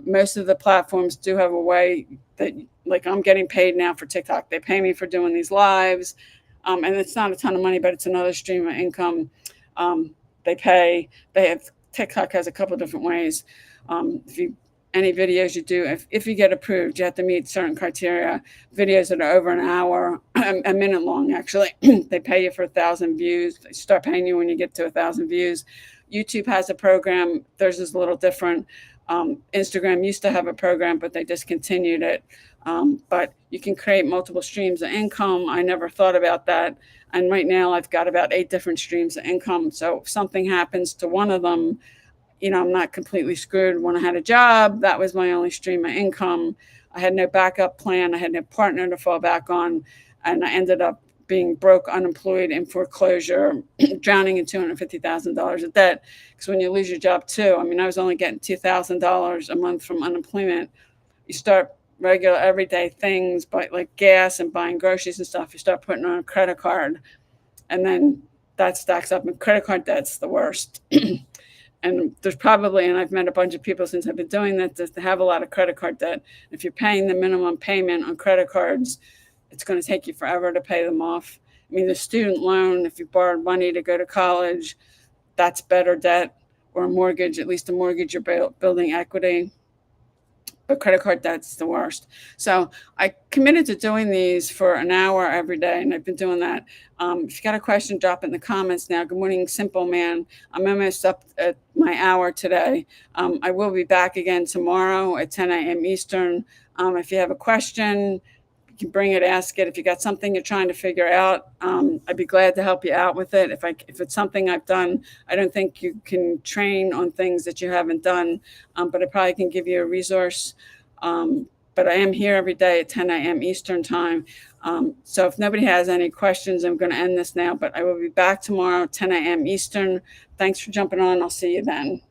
Most of the platforms do have a way that, like, I'm getting paid now for TikTok. They pay me for doing these lives. And it's not a ton of money, but it's another stream of income. TikTok has a couple of different ways. Any videos you do, if you get approved, you have to meet certain criteria. Videos that are over an hour, a minute long, actually, they pay you for 1,000 views. They start paying you when you get to 1,000 views. YouTube has a program. Theirs is a little different. Instagram used to have a program, but they discontinued it. But you can create multiple streams of income. I never thought about that. And right now I've got about 8 different streams of income. So if something happens to one of them, I'm not completely screwed. When I had a job, that was my only stream of income. I had no backup plan. I had no partner to fall back on. And I ended up being broke, unemployed, in foreclosure, drowning in $250,000 of debt. Because when you lose your job too, I mean, I was only getting $2,000 a month from unemployment. You start regular everyday things, like gas and buying groceries and stuff. You start putting on a credit card, and then that stacks up. And credit card debt's the worst. And I've met a bunch of people since I've been doing that, that have a lot of credit card debt. If you're paying the minimum payment on credit cards, it's going to take you forever to pay them off. I mean, the student loan, if you borrowed money to go to college, that's better debt, or a mortgage. At least a mortgage, you're building equity. But credit card debt's the worst. So I committed to doing these for an hour every day, and I've been doing that. If you got a question, drop it in the comments now. Good morning, Simple Man. I'm almost up at my hour today. I will be back again tomorrow at 10 a.m. Eastern. If you have a question, you can bring it, ask it. If you got something you're trying to figure out, I'd be glad to help you out with it. If it's something I've done, I don't think you can train on things that you haven't done, but I probably can give you a resource. But I am here every day at 10 a.m. Eastern time. So if nobody has any questions, I'm going to end this now, but I will be back tomorrow, 10 a.m. Eastern. Thanks for jumping on. I'll see you then.